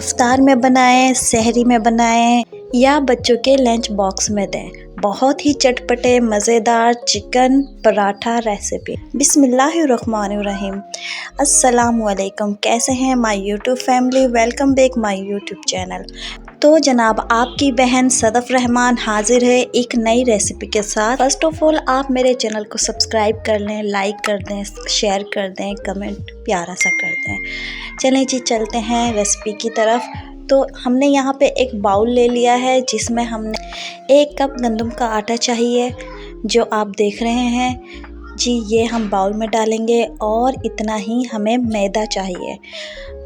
अफ्तार में बनाएं, सहरी में बनाएं या बच्चों के लंच बॉक्स में दें। बहुत ही चटपटे मज़ेदार चिकन पराठा रेसिपी। बिस्मिल्लाहिर्रहमानिर्रहीम। अस्सलामुअलैकुम। कैसे हैं my YouTube family? Welcome back my YouTube channel. तो जनाब, आपकी बहन सदफ रहमान हाजिर है एक नई रेसिपी के साथ। फर्स्ट ऑफ ऑल आप मेरे चैनल को सब्सक्राइब कर लें, लाइक कर दें, शेयर कर दें, कमेंट प्यारा सा कर दें। चलें जी, चलते हैं रेसिपी की तरफ। तो हमने यहाँ पे एक बाउल ले लिया है जिसमें हमने 1 कप गंदम का आटा चाहिए, जो आप देख रहे हैं जी। ये हम बाउल में डालेंगे और इतना ही हमें मैदा चाहिए।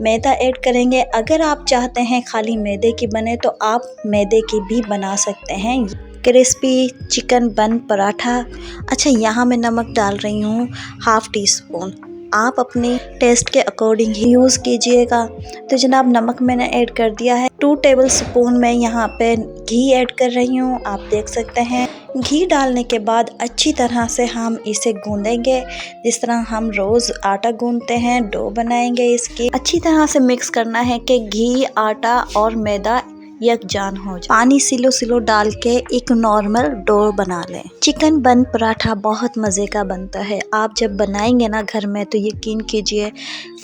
मैदा ऐड करेंगे। अगर आप चाहते हैं खाली मैदे की बने तो आप मैदे की भी बना सकते हैं। क्रिस्पी चिकन बन पराठा। अच्छा, यहाँ मैं नमक डाल रही हूँ 1/2 टीस्पून। आप अपने टेस्ट के अकॉर्डिंग ही यूज़ कीजिएगा। तो जनाब, नमक मैंने ऐड कर दिया है। 2 टेबल स्पून मैं यहाँ पे घी ऐड कर रही हूँ, आप देख सकते हैं। घी डालने के बाद अच्छी तरह से हम इसे गूंदेंगे, जिस तरह हम रोज़ आटा गूंदते हैं, डो बनाएंगे। इसकी अच्छी तरह से मिक्स करना है कि घी, आटा और मैदा यकजान हो जाए। पानी सिलो सिलो डाल के एक नॉर्मल डो बना लें। चिकन बन पराठा बहुत मज़े का बनता है। आप जब बनाएंगे ना घर में तो यकीन कीजिए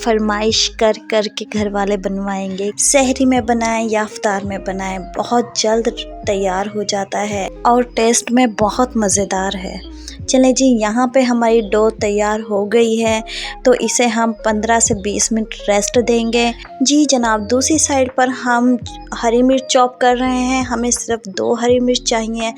फरमाइश कर कर के घर वाले बनवाएंगे। सहरी में बनाएं या इफ्तार में बनाएं, बहुत जल्द तैयार हो जाता है और टेस्ट में बहुत मज़ेदार है। चलें जी, यहाँ पे हमारी डो तैयार हो गई है तो इसे हम 15 से 20 मिनट रेस्ट देंगे। जी जनाब, दूसरी साइड पर हम हरी मिर्च चॉप कर रहे हैं। हमें सिर्फ 2 हरी मिर्च चाहिए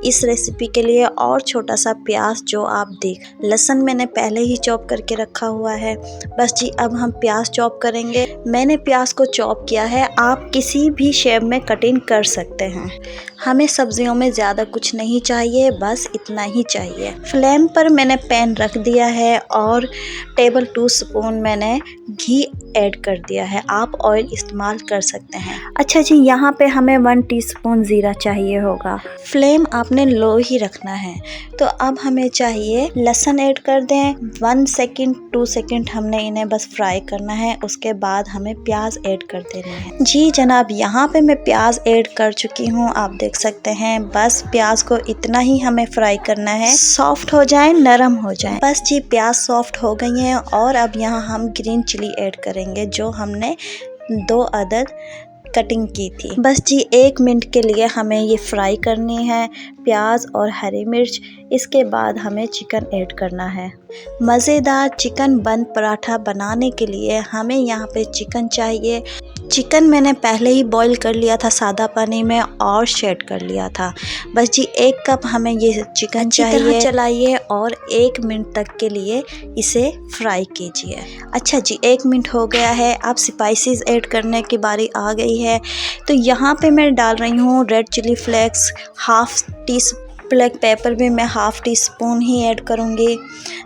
इस रेसिपी के लिए, और छोटा सा प्याज जो आप देख। लहसुन मैंने पहले ही चॉप करके रखा हुआ है। बस जी, अब हम प्याज चॉप करेंगे। मैंने प्याज को चॉप किया है, आप किसी भी शेप में कटिंग कर सकते हैं। हमें सब्जियों में ज़्यादा कुछ नहीं चाहिए, बस इतना ही चाहिए। फ्लेम पर मैंने पैन रख दिया है और टेबल 2 स्पून मैंने घी ऐड कर दिया है। आप ऑयल इस्तेमाल कर सकते हैं। अच्छा जी, यहाँ पे हमें 1 टीस्पून ज़ीरा चाहिए होगा। फ्लेम आपने लो ही रखना है। तो अब हमें चाहिए लहसुन ऐड कर दें। 1 सेकंड 2 सेकंड हमने इन्हें बस फ्राई करना है, उसके बाद हमें प्याज ऐड कर देने हैं। जी जनाब, यहाँ पे मैं प्याज ऐड कर चुकी हूँ, आप देख सकते हैं। बस प्याज को इतना ही हमें फ्राई करना है, सॉफ्ट हो जाए, नरम हो जाए। बस जी, प्याज सॉफ्ट हो गई हैं और अब यहाँ हम ग्रीन चिली ऐड करेंगे, जो हमने 2 अदद कटिंग की थी। बस जी, 1 मिनट के लिए हमें ये फ्राई करनी है, प्याज और हरी मिर्च। इसके बाद हमें चिकन ऐड करना है। मज़ेदार चिकन बन पराठा बनाने के लिए हमें यहाँ पे चिकन चाहिए। चिकन मैंने पहले ही बॉईल कर लिया था सादा पानी में और शेड कर लिया था। बस जी, 1 कप हमें ये चिकन चाहिए। चलाइए और 1 मिनट तक के लिए इसे फ्राई कीजिए। अच्छा जी, 1 मिनट हो गया है। अब स्पाइसेस ऐड करने की बारी आ गई है। तो यहाँ पे मैं डाल रही हूँ red chilli flakes, 1/2 teaspoon. Black pepper भी मैं 1/2 टीस्पून ही ऐड करूँगी।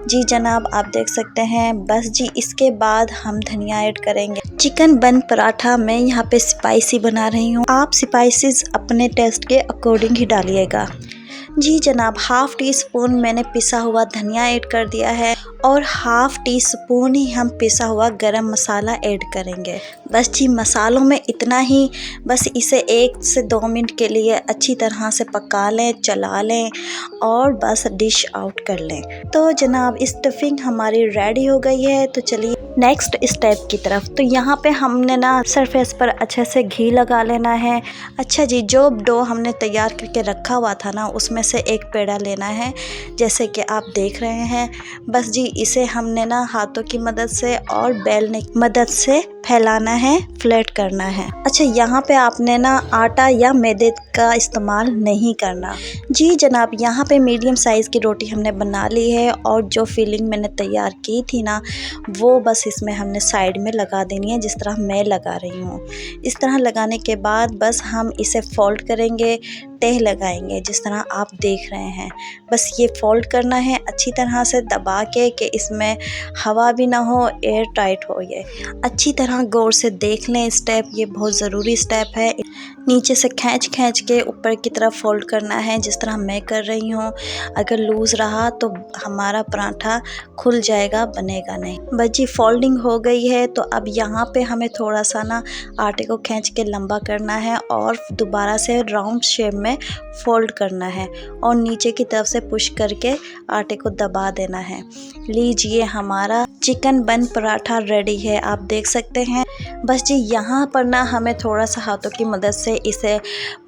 जी जनाब, आप देख सकते हैं। बस जी, इसके बाद हम धनिया ऐड करेंगे। चिकन बन पराठा मैं यहाँ पे स्पाइसी बना रही हूँ, आप स्पाइसेस अपने टेस्ट के अकॉर्डिंग ही डालिएगा। जी जनाब, 1/2 टीस्पून मैंने पिसा हुआ धनिया ऐड कर दिया है और 1/2 टीस्पून ही हम पिसा हुआ गरम मसाला ऐड करेंगे। बस जी, मसालों में इतना ही। बस इसे 1 से 2 मिनट के लिए अच्छी तरह से पका लें, चला लें और बस डिश आउट कर लें। तो जनाब, स्टफिंग हमारी रेडी हो गई है। तो चलिए नेक्स्ट स्टेप की तरफ। तो यहाँ पे हमने ना सरफेस पर अच्छे से घी लगा लेना है। अच्छा जी, जो डो हमने तैयार करके रखा हुआ था ना, उसमें से एक पेड़ा लेना है, जैसे कि आप देख रहे हैं। बस जी, इसे हमने ना हाथों की मदद से और बेलने की मदद से फैलाना है, फ्लैट करना है। अच्छा, यहाँ पे आपने ना आटा या मैदे का इस्तेमाल नहीं करना। जी जनाब, यहाँ पे मीडियम साइज़ की रोटी हमने बना ली है और जो फिलिंग मैंने तैयार की थी ना, वो बस इसमें हमने साइड में लगा देनी है, जिस तरह मैं लगा रही हूँ। इस तरह लगाने के बाद बस हम इसे फोल्ड करेंगे, तह लगाएंगे, जिस तरह आप देख रहे हैं। बस ये फोल्ड करना है अच्छी तरह से दबा के कि इसमें हवा भी ना हो, एयर टाइट हो। ये अच्छी तरह तरह गौर से देख लें स्टेप, ये बहुत ज़रूरी स्टेप है। नीचे से खींच के ऊपर की तरफ फोल्ड करना है, जिस तरह मैं कर रही हूँ। अगर लूज़ रहा तो हमारा पराठा खुल जाएगा, बनेगा नहीं। बस जी फोल्डिंग हो गई है, तो अब यहाँ पे हमें थोड़ा सा ना आटे को खींच के लंबा करना है और दोबारा से राउंड शेप में फोल्ड करना है और नीचे की तरफ से पुश करके आटे को दबा देना है। लीजिए हमारा चिकन बन पराठा रेडी है, आप देख सकते हैं। बस जी यहाँ पर ना हमें थोड़ा सा हाथों की मदद से इसे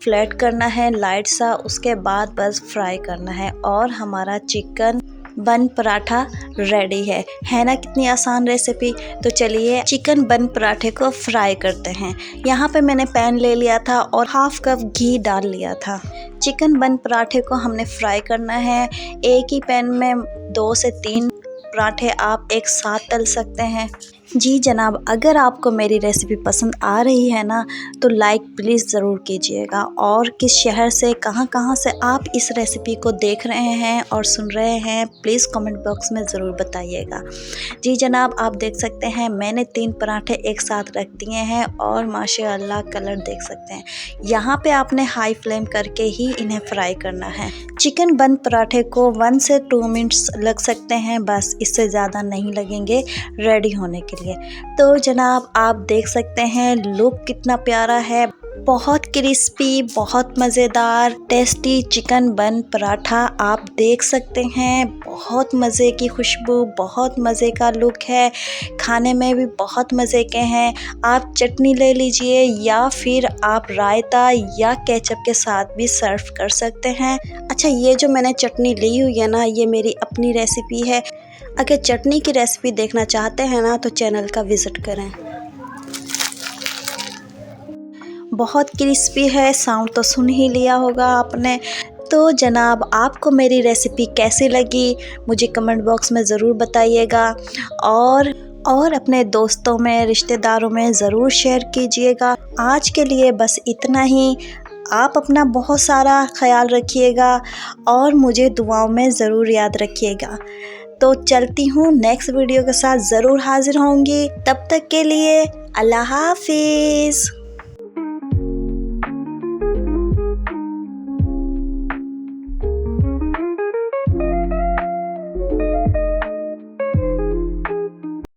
फ्लैट करना है लाइट सा, उसके बाद बस फ्राई करना है और हमारा चिकन बन पराठा रेडी है ना। कितनी आसान रेसिपी। तो चलिए चिकन बन पराठे को फ्राई करते हैं। यहाँ पे मैंने पैन ले लिया था और हाफ कप घी डाल लिया था। चिकन बन पराठे को हमने फ्राई करना है। एक ही पैन में 2 से 3 पराठे आप एक साथ तल सकते हैं। जी जनाब, अगर आपको मेरी रेसिपी पसंद आ रही है ना तो लाइक प्लीज़ ज़रूर कीजिएगा, और किस शहर से कहाँ से आप इस रेसिपी को देख रहे हैं और सुन रहे हैं प्लीज़ कमेंट बॉक्स में ज़रूर बताइएगा। जी जनाब, आप देख सकते हैं मैंने 3 पराठे एक साथ रख दिए हैं और माशाअल्लाह कलर देख सकते हैं। यहाँ पे आपने हाई फ्लेम करके ही इन्हें फ्राई करना है। चिकन बन पराठे को 1 से 2 मिनट्स लग सकते हैं, बस इससे ज़्यादा नहीं लगेंगे रेडी होने के लिए। तो जनाब आप देख सकते हैं लुक कितना प्यारा है, बहुत क्रिस्पी, बहुत मज़ेदार टेस्टी चिकन बन पराठा आप देख सकते हैं। बहुत मज़े की खुशबू, बहुत मज़े का लुक है, खाने में भी बहुत मज़े के हैं। आप चटनी ले लीजिए या फिर आप रायता या केचप के साथ भी सर्व कर सकते हैं। अच्छा, ये जो मैंने चटनी ली हुई है ना, ये मेरी अपनी रेसिपी है। अगर चटनी की रेसिपी देखना चाहते हैं ना तो चैनल का विज़िट करें। बहुत क्रिस्पी है, साउंड तो सुन ही लिया होगा आपने। तो जनाब आपको मेरी रेसिपी कैसी लगी मुझे कमेंट बॉक्स में ज़रूर बताइएगा, और अपने दोस्तों में, रिश्तेदारों में ज़रूर शेयर कीजिएगा। आज के लिए बस इतना ही। आप अपना बहुत सारा ख्याल रखिएगा और मुझे दुआओं में ज़रूर याद रखिएगा। तो चलती हूँ, नेक्स्ट वीडियो के साथ ज़रूर हाजिर होंगी। तब तक के लिए अल्लाह हाफिज़।